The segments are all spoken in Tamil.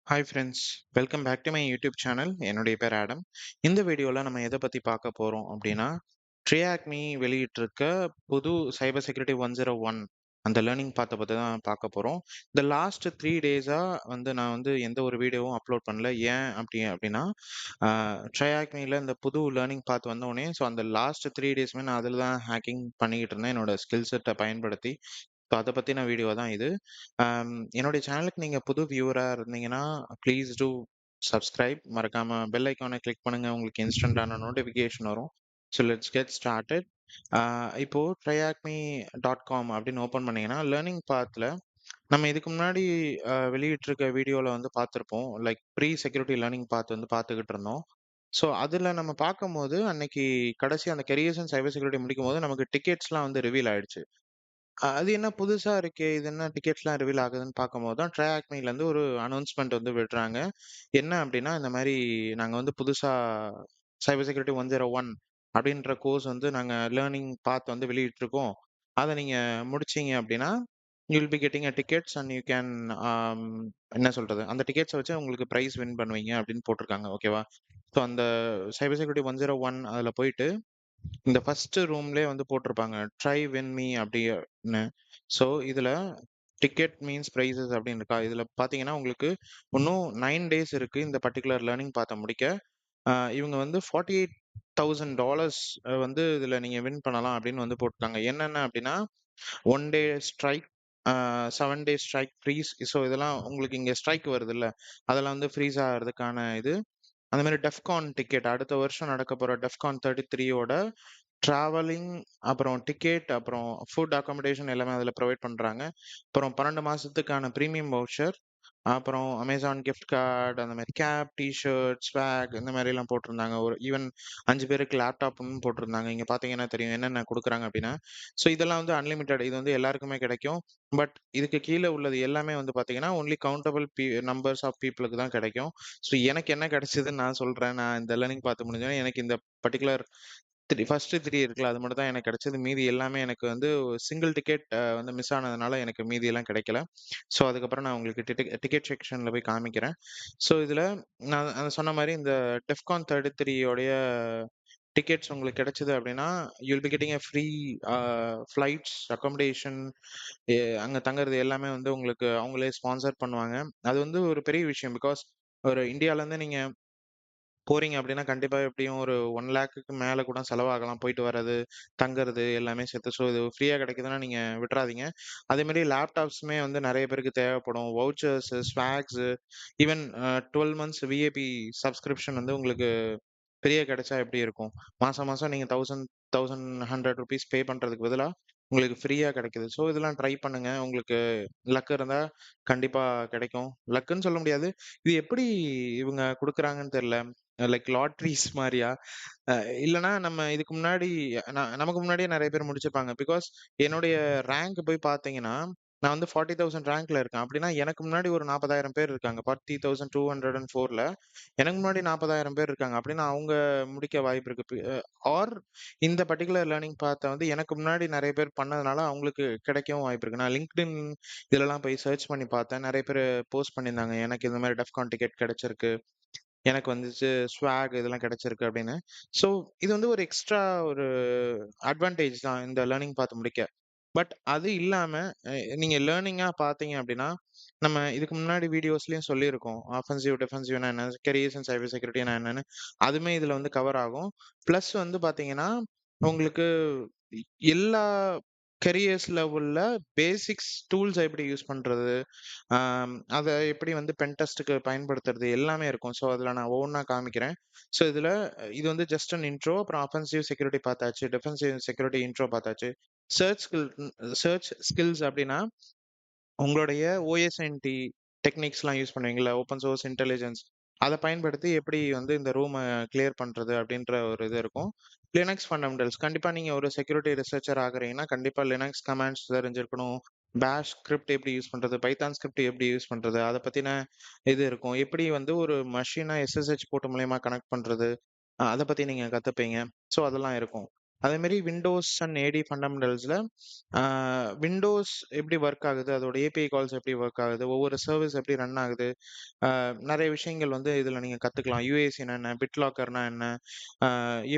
Hi friends, welcome back to my YouTube channel. என்னுடைய பேர் ஆடம். இந்த வீடியோவில் நம்ம எதை பற்றி பார்க்க போகிறோம் அப்படின்னா, ட்ரியாக்மி வெளியிட்டிருக்க புது சைபர் செக்யூரிட்டி 101 அந்த லேர்னிங் பாத்தை பற்றி தான் பார்க்க போகிறோம். இந்த லாஸ்ட் 3 டேஸாக நான் எந்த ஒரு வீடியோவும் அப்லோட் பண்ணல. ஏன் அப்படின்னா ட்ரையாக்மியில் இந்த புது லேர்னிங் பாத் வந்தோடனே அந்த லாஸ்ட் 3 டேஸுமே நான் அதில் தான் ஹேக்கிங் பண்ணிக்கிட்டு இருந்தேன் என்னோட ஸ்கில் செட்டை பயன்படுத்தி. ஸோ அத பத்தின வீடியோ தான் இது. என்னுடைய சேனலுக்கு நீங்க புது வியூவரா இருந்தீங்கன்னா, ப்ளீஸ் டூ சப்ஸ்கிரைப். மறக்காம பெல் ஐகான கிளிக் பண்ணுங்க. உங்களுக்கு இன்ஸ்டன்டான நோட்டிஃபிகேஷன் வரும். So let's get started. ஆ இப்போ tryhackme.com அப்படின்னு ஓப்பன் பண்ணீங்கன்னா, லேர்னிங் பாத்ல நம்ம இதுக்கு முன்னாடி வெளியிட்டிருக்க வீடியோல பார்த்திருப்போம். லைக் ப்ரீ செக்யூரிட்டி லேர்னிங் பாத் பார்த்துக்கிட்டு இருந்தோம். ஸோ அதுல நம்ம பார்க்கும்போது, அன்னைக்கு கடைசியா அந்த கரியர்ஸ் இன் சைபர் செக்யூரிட்டி முடிக்கும்போது, நமக்கு டிக்கெட்ஸ்லாம் ரிவீல் ஆயிடுச்சு. அது என்ன புதுசா இருக்கே! இது என்ன டிக்கெட்ஸ்லாம் ரிவீல் ஆகுதுன்னு பார்க்கும்போது தான், ட்ரையாக்மேலேருந்து ஒரு அனௌன்ஸ்மென்ட் விடுறாங்க. என்ன அப்டின்னா, இந்த மாரி நாங்க புதுசா சைபர் செக்யூரிட்டி 101 அப்டின்ற கோர்ஸ் நாங்க லேர்னிங் பாத் வெளியிட்டுருக்கோம். அத நீங்க முடிச்சீங்க அப்டின்னா, you will be getting a tickets and you can ஆம் என்ன சொல்றது? அந்த டிக்கெட்ஸ வச்சு உங்களுக்கு பிரைஸ் வின் பண்ணுவீங்க அப்டின்னு போட்டுருக்காங்க. ஓகேவா? ஸோ அந்த சைபர் செக்யூரிட்டி 101 அதுல போயிட்டு இந்த ஃபர்ஸ்ட் ரூம்லயே போட்டிருப்பாங்க. ட்ரை வின் மீ அப்படின்னு. ஸோ இதுல டிக்கெட் மீன்ஸ் பிரைஸஸ் அப்படின்னு இருக்கா? இதுல பார்த்தீங்கன்னா, உங்களுக்கு இன்னும் 9 டேஸ் இருக்கு இந்த பர்ட்டிகுலர் லேர்னிங் பாத்த முடிக்க. இவங்க $48,000 இதுல நீங்க வின் பண்ணலாம் அப்படின்னு போட்டுருக்காங்க. என்னென்ன அப்படின்னா, 1 டே ஸ்ட்ரைக், ஆ 7 டே ஸ்ட்ரைக் ஃப்ரீஸ். ஸோ இதெல்லாம் உங்களுக்கு இங்க ஸ்ட்ரைக் வருதுல்ல, அதெல்லாம் ஃப்ரீஸ் ஆகுறதுக்கான இது. அந்த மாரி டெஃப்கான் டிக்கெட் அடுத்த வருஷம் நடக்கப்போற டெஃப்கான் 33 ஓட ட்ராவலிங், அப்புறம் டிக்கெட், அப்புறம் ஃபுட் அக்காமடேஷன் எல்லாமே அதில ப்ரொவைட் பண்றாங்க. அப்புறம் 12 மாசத்துக்கான பிரீமியம் வவுச்சர், அப்புறம் அமேசான் கிஃப்ட் கார்டு, அந்த மாரி கேப், டீ ஷர்ட், ஸ்வாக் இந்த மாரிலாம் போட்டிருந்தாங்க. ஒரு ஈவன் 5 பேருக்கு லேப்டாப்ன்னு போட்டிருந்தாங்க. இங்க பார்த்தீங்கன்னா தெரியும் என்னென்ன குடுக்குறாங்க அப்டின்னா. ஸோ இதெல்லாம் அன்லிமிட்டட். இது எல்லாருக்குமே கிடைக்கும். பட் இதுக்கு கீழ உள்ளது எல்லாமே பார்த்தீங்கன்னா, ஒன்லி கவுண்டபிள் நம்பர்ஸ் ஆஃப் பீப்பிளுக்கு தான் கிடைக்கும். ஸோ எனக்கு என்ன கிடைச்சதுன்னு நான் சொல்றேன். நான் இந்த லேர்னிங் பார்த்து முடிஞ்சோனே எனக்கு இந்த பர்ட்டிகுலர் ஃபர்ஸ்ட் 3 இருக்குல்ல, அது மட்டும் தான் எனக்கு கிடைச்சது. மீதி எல்லாமே எனக்கு சிங்கிள் டிக்கெட் மிஸ் ஆனதுனால எனக்கு மீதி எல்லாம் கிடைக்கல. ஸோ அதுக்கப்புறம் நான் உங்களுக்கு டிக்கெட் செக்ஷன்ல போய் காமிக்கிறேன். ஸோ இதுல நான் சொன்ன மாரி இந்த டெஃப்கான் 33 உடைய டிக்கெட்ஸ் உங்களுக்கு கிடைச்சது அப்படின்னா, you will be getting a free a flights, accommodation, அங்க தங்குறது எல்லாமே உங்களுக்கு அவங்களே ஸ்பான்சர் பண்ணுவாங்க. அது ஒரு பெரிய விஷயம். பிகாஸ் ஒரு இந்தியாலருந்து நீங்க போறீங்க அப்படின்னா, கண்டிப்பா எப்படியும் ஒரு 1,00,000க்கு மேல கூட செலவாகலாம். போயிட்டு வர்றது, தங்குறது எல்லாமே சேர்த்து. ஸோ இது ஃப்ரீயா கிடைக்குதுன்னா நீங்க விட்றாதீங்க. அதேமாரி லேப்டாப்ஸுமே நெறைய பேருக்கு தேவைப்படும். Vouchers, swags, even 12 months VIP subscription உங்களுக்கு ஃப்ரீயா கிடைச்சா எப்படி இருக்கும்? மாசம் மாசம் நீங்க 1,100 பே பண்றதுக்கு பதிலா, உங்களுக்கு ஃப்ரீயா கிடைக்குது. ஸோ இதெல்லாம் ட்ரை பண்ணுங்க. உங்களுக்கு லக் இருந்தா கண்டிப்பா கிடைக்கும். லக்குன்னு சொல்ல முடியாது. இது எப்படி இவங்க குடுக்குறாங்கன்னு தெரியல. லைக் லாட்டரீஸ் மாரியா? அ இல்லன்னா நம்ம இதுக்கு முன்னாடி நமக்கு முன்னாடியே நெறைய பேர் முடிச்சிருப்பாங்க. பிகாஸ் என்னுடைய ரேங்க் போய் பார்த்தீங்கன்னா, நான் 40,000 ரேங்க்ல இருக்கேன். அப்படின்னா எனக்கு முன்னாடி ஒரு 40,000 பேர் இருக்காங்க. 40,204ல எனக்கு முன்னாடி 40,000 பேர் இருக்காங்க. அப்படின்னா அவங்க முடிக்க வாய்ப்பு இருக்கு. ஆர் இந்த பர்ட்டிகுலர் லேர்னிங் பாத்த எனக்கு முன்னாடி நெறைய பேர் பண்ணதுனால அவங்களுக்கு கிடைக்கவும் வாய்ப்பு இருக்கு. நான் LinkedIn இதுலலாம் போய் சர்ச் பண்ணி பார்த்தேன். நெறைய பேரு போஸ்ட் பண்ணியிருந்தாங்க. எனக்கு இந்த மாரி டெஃப்கான் டிக்கெட் கிடைச்சிருக்கு. எனக்கு ஸ்வாக் இதெல்லாம் கிடைச்சிருக்கு அப்படின்னு. ஸோ இது ஒரு எக்ஸ்ட்ரா ஒரு அட்வான்டேஜ் தான் இந்த லேர்னிங் பாத் முடிக்க. பட் அது இல்லாம அ நீங்க லேர்னிங்கா பார்த்தீங்க அப்படின்னா, நம்ம இதுக்கு முன்னாடி வீடியோஸ்லயும் சொல்லியிருக்கோம். ஆஃபென்சிவ், டிஃபென்சிவ்னா என்ன? கரியர்ஸ் அண்ட் சைபர் செக்யூரிட்டினா என்னன்னு. அதுவுமே இதுல கவர் ஆகும். பிளஸ் பார்த்தீங்கன்னா, உங்களுக்கு எ எல்லா கரியர்ஸ்ல உள்ள பேசிக்ஸ் டூல்ஸ எப்படி யூஸ் பண்றது? அத எப்படி பென் டெஸ்ட்க்கு பயன்படுத்துறது எல்லாமே இருக்கும். ஸோ, அதுல நான் ஒவ்வொன்னா காமிக்கிறேன். ஸோ, இதுல இது ஜஸ்ட் அன் இன்ட்ரோ. அப்புறம் ஆஃபென்சிவ் செக்யூரிட்டி பார்த்தாச்சு. டிஃபென்சிவ் செக்யூரிட்டி இன்ட்ரோ பார்த்தாச்சு. சர்ச் ஸ்கில் சர்ச் ஸ்கில்ஸ் அப்படின்னா, உங்களுடைய ஓஎஸ்என்டி டெக்னிக்ஸ்லாம் யூஸ் பண்ணுவீங்கல்ல, ஓப்பன் சோர்ஸ் இன்டெலிஜென்ஸ். அத பயன்படுத்தி எப்படி இந்த ரூம கிளியர் பண்றது அப்படின்ற ஒரு இது இருக்கும். Linux fundamentals. கண்டிப்பா நீங்க ஒரு செக்யூரிட்டி ரிசர்ச்சர் ஆகுறீங்கன்னா, கண்டிப்பா லினக்ஸ் கமாண்ட்ஸ் தெரிஞ்சிருக்கணும். பாஷ் ஸ்கிரிப்ட் எப்படி யூஸ் பண்றது? பைதான் ஸ்கிரிப்ட் எப்படி யூஸ் பண்றது? அத பத்தின இது இருக்கும். எப்படி ஒரு மெஷின எஸ்எஸ்ஹெச் போர்ட் மூலியமா கனெக்ட் பண்றது? அத பத்தி நீங்க கத்துப்பீங்க. ஸோ அதெல்லாம் இருக்கும். அதே மாரி விண்டோஸ் அண்ட் ஏடி ஃபண்டமெண்டல்ஸ்ல விண்டோஸ் எப்படி ஒர்க் ஆகுது? அதோட ஏபிஐ கால்ஸ் எப்படி ஒர்க் ஆகுது? ஒவ்வொரு சர்வீஸ் எப்படி ரன் ஆகுது? நெறைய விஷயங்கள் வந்து இதுல நீங்க கத்துக்கலாம். யுஏசின்னா என்ன? பிட்லாக்கர்னா என்ன?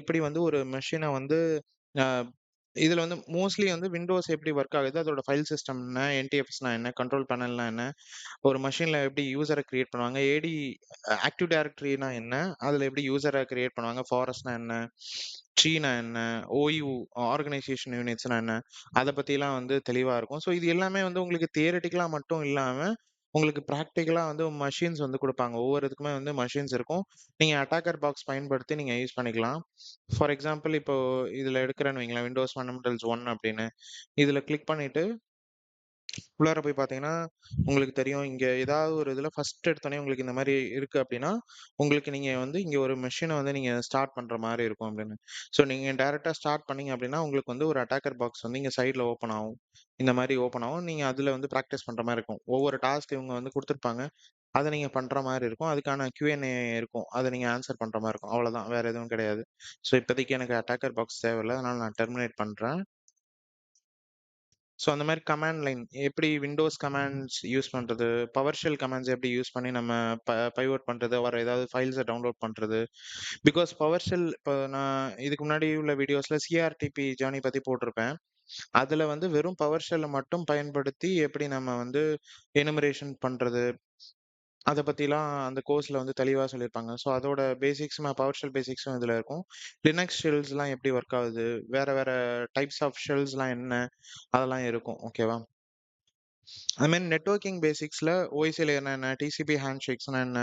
எப்படி வந்து ஒரு மெஷின வந்து அ இதுல வந்து மோஸ்ட்லி வந்து விண்டோஸ் எப்படி ஒர்க் ஆகுது? அதோட ஃபைல் சிஸ்டம் என்ன? என்டிஎஃப்எஸ்னா என்ன? கண்ட்ரோல் பேனல்னா என்ன? ஒரு மெஷின்ல எப்படி யூசர கிரியேட் பண்ணுவாங்க? ஏடி ஆக்டிவ் டைரக்டரினா என்ன? அதுல எப்படி யூசர கிரியேட் பண்ணுவாங்க? ஃபாரஸ்ட்னா என்ன? ட்ரீனா என்ன? ஓயு ஆர்கனைசேஷன் யூனிட்ஸ்னா என்ன? அத பத்திலாம் வந்து தெளிவா இருக்கும். ஸோ இது எல்லாமே வந்து உங்களுக்கு தியரிட்டிக்கலா மட்டும் இல்லாம, உங்களுக்கு பிராக்டிகலா வந்து மெஷின்ஸ் வந்து குடுப்பாங்க. ஒவ்வொரு இதுக்குமே வந்து மெஷின்ஸ் இருக்கும். நீங்க அட்டாக்கர் பாக்ஸ் பயன்படுத்தி நீங்க யூஸ் பண்ணிக்கலாம். ஃபார் எக்ஸாம்பிள் இப்போ இதுல எடுக்கிறேன்னு வைங்களேன், விண்டோஸ் ஃபண்டமெண்டல்ஸ் 1 அப்படின்னு. இதுல கிளிக் பண்ணிட்டு உள்ளார போய் பார்த்தீங்கன்னா, உங்களுக்கு தெரியும். இங்க ஏதாவது ஒரு இதுல ஃபர்ஸ்ட் எடுத்தோனே உங்களுக்கு இந்த மாரி இருக்கு அப்டின்னா, உங்களுக்கு நீங்க வந்து இங்க ஒரு மெஷின வந்து நீங்க ஸ்டார்ட் பண்ற மாரி இருக்கும் அப்டின்னு. ஸோ நீங்க டைரக்ட்டா ஸ்டார்ட் பண்ணீங்க அப்டின்னா, உங்களுக்கு வந்து ஒரு அட்டாக்கர் பாக்ஸ் வந்து இங்க சைட்ல ஓப்பன் ஆகும். இந்த மாரி ஓப்பன் ஆகும். நீங்க அதுல வந்து பிராக்டிஸ் பண்ற மாரி இருக்கும். ஒவ்வொரு டாஸ்க் இவங்க வந்து குடுத்துருப்பாங்க. அத நீங்க பண்ற மாரி இருக்கும். அதுக்கான Q&A இருக்கும். அத நீங்க ஆன்ஸர் பண்ற மாரி இருக்கும். அவ்வளோதான். வேற எதுவும் கிடையாது. ஸோ இப்போதைக்கு எனக்கு அட்டாக்கர் பாக்ஸ் தேவையில்ல. அதனால நான் டெர்மினேட் பண்றேன். ஸோ அந்த மாரி கமாண்ட் லைன் எப்படி விண்டோஸ் கமாண்ட்ஸ் யூஸ் பண்றது, பவர் ஷெல் கமாண்ட்ஸ் எப்படி யூஸ் பண்ணி நம்ம பைவோட் பண்றது, வர ஏதாவது ஃபைல்ஸ டவுன்லோட் பண்றது. பிகாஸ் பவர் ஷெல் இப்ப நான் இதுக்கு முன்னாடி உள்ள வீடியோஸ்ல சிஆர்டிபி ஜர்னி பத்தி போட்டிருப்பேன். அதுல வந்து வெறும் பவர் ஷெல்ல மட்டும் பயன்படுத்தி எப்படி நம்ம வந்து எனுமரேஷன் பண்றது, அத பத்திலாம் அந்த கோர்ஸ்ல வந்து தெளிவா சொல்லியிருப்பாங்க. ஸோ அதோட பேசிக்ஸும் பவர் ஷெல் பேசிக்ஸும் இதுல இருக்கும். லினக்ஸ் ஷெல்ஸ்லாம் எப்படி ஒர்க் ஆகுது, வேற வேற டைப்ஸ் ஆஃப் ஷெல்ஸ்லாம் என்ன, அதெல்லாம் இருக்கும். ஓகேவா? அது மாரி நெட்வொர்க்கிங் பேசிக்ஸ்ல ஓஎஸ்ஐ லேயர்னா என்ன? டிசிபி ஹேண்ட்ஷேக்ஸ்னா என்ன?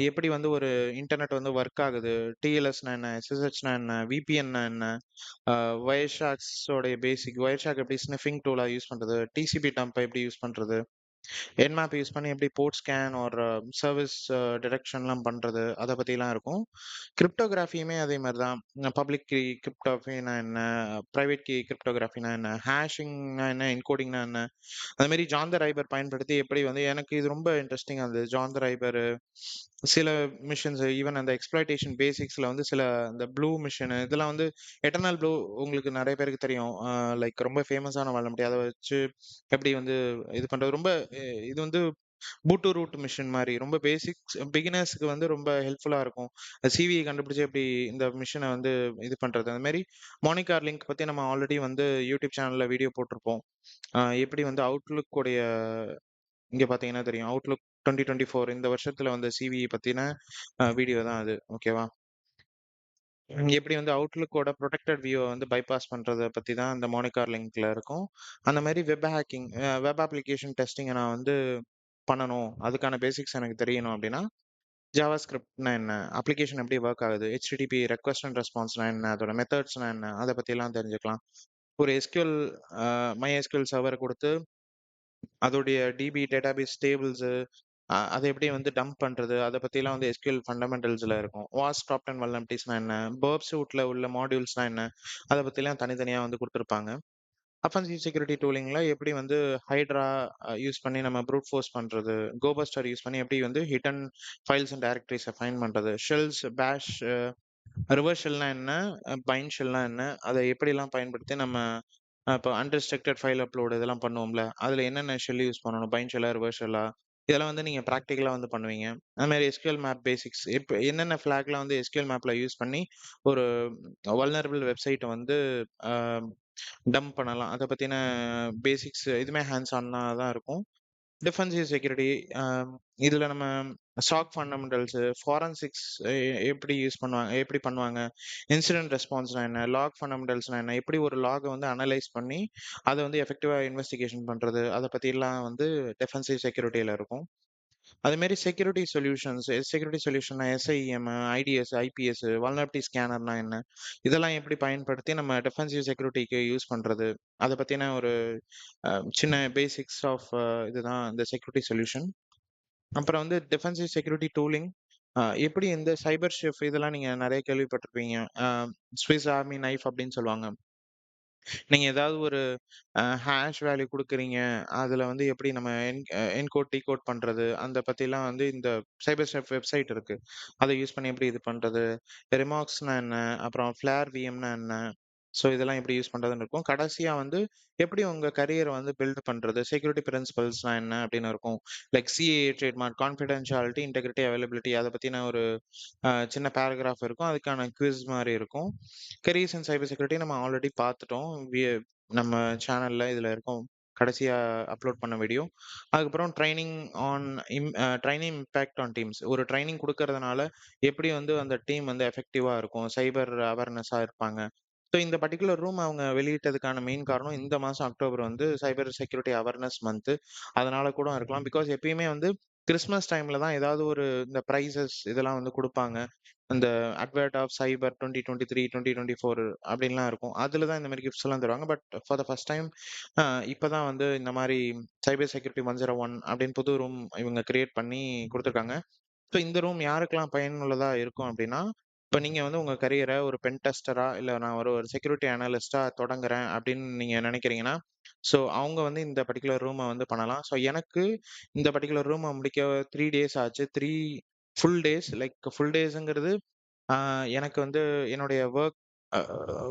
எப்படி வந்து ஒரு இன்டர்நெட் வந்து ஒர்க் ஆகுது? டிஎல்எஸ்னா என்ன? எஸ்எஸ்ஹெச்னா என்ன? விபிஎன்னா என்ன? அ வயர்ஷார்க்ஸோடைய வயர்ஷார்க் எப்படி ஸ்னிஃபிங் டூலா யூஸ் பண்றது? டிசிபி டம்ப் எப்படி யூஸ் பண்றது? என்மேப் யூஸ் பண்ணி எப்படி போர்ட் ஸ்கேன் ஆர் சர்வீஸ் டிடெக்ஷன்லாம் பண்றது? அத பத்திலாம் இருக்கும். கிரிப்டோகிராஃபியுமே அதே மாரி தான். பப்ளிக் கீ கிரிப்டோகிராஃபினா என்ன? பிரைவேட் கீ கிரிப்டோகிராஃபினா என்ன? ஹேஷிங்னா என்ன? என்கோடிங்னா என்ன? அது மாரி ஜான் த ரைபர் பயன்படுத்தி எப்படி வந்து எனக்கு இது ரொம்ப இன்ட்ரஸ்டிங்கா இருந்தது. ஜான் த ரைபரு சில மிஷன்ஸ் ஈவன் அந்த எக்ஸ்ப்ளாய்டேஷன் பேசிக்ஸ்ல வந்து சில இந்த ப்ளூ மிஷன் இதெல்லாம் வந்து எட்டர்னல் ப்ளூ உங்களுக்கு நெறைய பேருக்கு தெரியும். லைக் ரொம்ப ஃபேமஸான வால்னரபிலிட்டி. அத வச்சு எப்படி வந்து இது பண்றது. ரொம்ப இது வந்து பூட் டு ரூட் மிஷன் மாரி. ரொம்ப பேசிக்ஸ் பிகினர்ஸ்க்கு வந்து ரொம்ப ஹெல்ப்ஃபுல்லா இருக்கும். சிவிய கண்டுபிடிச்சு எப்படி இந்த மிஷன வந்து இது பண்றது. அந்த மாரி மோனிகார் லிங்க் பத்தி நம்ம ஆல்ரெடி வந்து யூடியூப் சேனல்ல வீடியோ போட்டிருப்போம். எப்படி வந்து அவுட்லுக் உடைய இங்க பார்த்தீங்கன்னா தெரியும். அவுட்லுக் 2024 இந்த வருஷத்துல வந்த சிவி பத்தின வீடியோ தான் அது. ஓகேவா? எப்படி வந்து அவுட்லுக்கோட புரொடெக்டட் வியூவ வந்து பைபாஸ் பண்றத பத்தி தான் அந்த மோனிகார் லிங்க்ல இருக்கும். அந்த மாரி வெப் ஹேக்கிங் வெப் அப்ளிகேஷன் டெஸ்டிங்க நான் வந்து பண்ணணும். அதுக்கான பேசிக்ஸ் எனக்கு தெரியணும் அப்படின்னா, ஜாவாஸ்கிரிப்ட்னா என்ன? அப்ளிகேஷன் எப்படி வொர்க் ஆகுது? HTTP ரெக்வெஸ்ட் அண்ட் ரெஸ்பான்ஸ்னா என்ன? அதோட மெத்தட்ஸ்னா என்ன? அத பத்திலாம் தெரிஞ்சுக்கலாம். ஒரு SQL MySQL சர்வர குடுத்து அதோடைய டிபி டேட்டாபேஸ் டேபிள்ஸு அத எப்படி வந்து டம்ப் பண்றது? அத பத்திலாம் வந்து எஸ்கியூஎல் ஃபண்டமெண்டல்ஸ்ல இருக்கும். வாஸ்ப், டாப் 10 வல்னரபிலிட்டீஸ்னா என்ன? பர்ப் சூட்ல உள்ள மாடியூல்ஸ்னா என்ன? அத பத்திலாம் தனித்தனியா வந்து குடுத்திருப்பாங்க. அஃபென்சிவ் செக்யூரிட்டி டூலிங்ல எப்படி வந்து ஹைட்ரா யூஸ் பண்ணி நம்ம ப்ரூட் ஃபோர்ஸ் பண்றது? கோபஸ்டர் யூஸ் பண்ணி எப்படி வந்து ஹிட்டன் ஃபைல்ஸ் அண்ட் டைரக்டரிஸ ஃபைண்ட் பண்றது? ஷெல்ஸ், பாஷ் ரிவர்ஸ் ஷெல்னா என்ன? பைண்ட் ஷெல்னா என்ன? அத எப்படிலாம் பயன்படுத்தி நம்ம இப்போ அன்ரிஸ்ட்ரிக்டட் ஃபைல் அப்லோட் இதெல்லாம் பண்ணுவோம்ல, அதுல என்னென்ன ஷெல் யூஸ் பண்ணணும்? பைண்ட் ஷெல்லா, ரிவர்ஸ் ஷெல்லா? இதெல்லாம் வந்து நீங்க பிராக்டிகலா வந்து பண்ணுவீங்க. அது மாரி எஸ்கியூஎல் மேப் பேசிக்ஸ் இப்ப என்னென்ன ஃபிளாக்லாம் வந்து எஸ்கியூஎல் மேப்ல யூஸ் பண்ணி ஒரு வல்னரபிள் வெப்சைட்ட வந்து அ டம்ப் பண்ணலாம். அத பத்தின பேசிக்ஸ் இதுவுமே ஹேண்ட்ஸ் ஆனா தான் இருக்கும். டிஃபென்சிவ் செக்யூரிட்டி அ இதுல நம்ம SOC ஃபண்டமெண்டல்ஸ், ஃபாரன்சிக்ஸ் எப்படி யூஸ் பண்ணுவாங்க? எப்படி பண்ணுவாங்க? இன்சிடென்ட் ரெஸ்பான்ஸ்னா என்ன? லாக் ஃபண்டமெண்டல்ஸ்னா என்ன? எப்படி ஒரு லாக வந்து அனலைஸ் பண்ணி, அத வந்து எஃபெக்டிவா இன்வெஸ்டிகேஷன் பண்றது? அத பத்திலாம் வந்து டிஃபென்சிவ் செக்யூரிட்டில இருக்கும். அதேமாரி செக்யூரிட்டி சொல்யூஷன்னா SIEM, IDS, IPS, வல்னரபிலிட்டி ஸ்கேனர்னா என்ன? இதெல்லாம் எப்படி பயன்படுத்தி நம்ம டிஃபென்சிவ் செக்யூரிட்டிக்கு யூஸ் பண்றது? அத பத்தின ஒரு சின்ன பேசிக்ஸ் ஆஃப் இதுதான் இந்த செக்யூரிட்டி சொல்யூஷன். அப்புறம் வந்து டிஃபென்சிவ் செக்யூரிட்டி டூலிங். எப்படி இந்த சைபர் ஷெஃப் இதெல்லாம் நீங்க நெறைய கேள்விப்பட்டிருப்பீங்க. ஸ்விஸ் ஆர்மி நைஃப் அப்படின்னு சொல்லுவாங்க. நீங்க ஏதாவது ஒரு ஹாஷ் வேல்யூ குடுக்குறீங்க. அதுல வந்து எப்படி நம்ம என்கோட், டிகோட் பண்றது, அந்த பத்திலாம் வந்து இந்த சைபர் ஷெஃப் வெப்சைட் இருக்கு. அத யூஸ் பண்ணி எப்படி இது பண்றது? ரிமார்க்ஸ்னா என்ன? அப்புறம் ஃப்ளேர் விஎம்னா என்ன? ஸோ இதெல்லாம் எப்படி யூஸ் பண்றதுன்னு இருக்கும். கடைசியா வந்து எப்படி உங்க கரியர வந்து பில்ட் பண்றது, செக்யூரிட்டி பிரின்சிபல்ஸ்னா என்ன அப்படின்னு இருக்கும். Like CAA, trademark, confidentiality, integrity, availability அத பத்தின ஒரு சின்ன பேராகிராஃப் இருக்கும். அதுக்கான குவிஸ் மாரி இருக்கும். கரியர்ஸ் இன் சைபர் செக்யூரிட்டி நம்ம ஆல்ரெடி பார்த்துட்டோம். நம்ம சேனல்ல இதுல இருக்கும். கடைசியா அப்லோட் பண்ண வீடியோ. அதுக்கப்புறம் on training impact on teams. ஒரு ட்ரைனிங் குடுக்கறதுனால எப்படி வந்து அந்த டீம் வந்து எஃபெக்டிவா இருக்கும், சைபர் அவேர்னஸா இருப்பாங்க. ஸோ இந்த பர்ட்டிகுலர் ரூம் அவங்க வெளியிட்டதுக்கான மெயின் காரணம் இந்த மாசம் அக்டோபர் வந்து சைபர் செக்யூரிட்டி அவேர்னஸ் மந்த். அதனால கூட இருக்கலாம். பிகாஸ் எப்பயுமே வந்து கிறிஸ்மஸ் டைம்ல தான் ஏதாவது ஒரு இந்த பிரைஸஸ் இதெல்லாம் வந்து குடுப்பாங்க. அந்த அட்வெர்ட் ஆஃப் சைபர் 2023, 2024 அப்படின்லாம் இருக்கும். அதுல தான் இந்த மாரி கிஃப்ட்ஸ் எல்லாம் தருவாங்க. But for the first time இப்பதான் வந்து இந்த மாரி சைபர் செக்யூரிட்டி 101 அப்படின்னு புது ரூம் இவங்க கிரியேட் பண்ணி குடுத்துருக்காங்க. ஸோ இந்த ரூம் யாருக்கெல்லாம் பயனுள்ளதா இருக்கும் அப்படின்னா, இப்ப நீங்க வந்து உங்க கரியர ஒரு பென் டெஸ்டரா, இல்ல நான் ஒரு ஒரு செக்யூரிட்டி அனலிஸ்ட்டா தொடங்குறேன் அப்படின்னு நீங்க நினைக்கிறீங்கன்னா, ஸோ அவங்க வந்து இந்த பர்ட்டிகுலர் ரூம வந்து பண்ணலாம். ஸோ எனக்கு இந்த பர்ட்டிகுலர் ரூம முடிக்க 3 டேஸ் ஆச்சு. 3 ஃபுல் டேஸ். லைக் ஃபுல் டேஸ்ங்கிறது எனக்கு வந்து என்னுடைய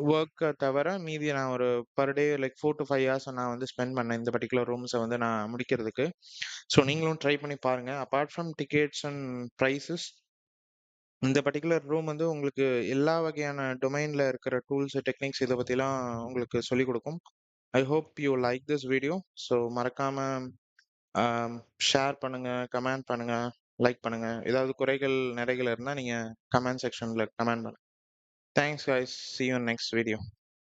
வொர்க்க தவிர மீதி நான் ஒரு per day like 4 to 5 hours நான் வந்து ஸ்பெண்ட் பண்ணேன் இந்த பர்ட்டிகுலர் ரூம்ஸ வந்து நான் முடிக்கிறதுக்கு. ஸோ நீங்களும் ட்ரை பண்ணி பாருங்க. Apart from tickets and prices, இந்த பர்ட்டிகுலர் ரூம் வந்து உங்களுக்கு எல்லா வகையான டொமைன்ல இருக்கிற டூல்ஸ், டெக்னிக்ஸ் இத பத்திலாம் உங்களுக்கு சொல்லிக் குடுக்கும். I hope you like this video. So மறக்காம ஆம் ஷேர் பண்ணுங்க, கமெண்ட் பண்ணுங்க, லைக் பண்ணுங்க. ஏதாவது குறைகள், நிறைகள் இருந்தா நீங்க கமெண்ட் செக்ஷன்ல கமெண்ட் பண்ணுங்க. Thanks guys. See you in next video.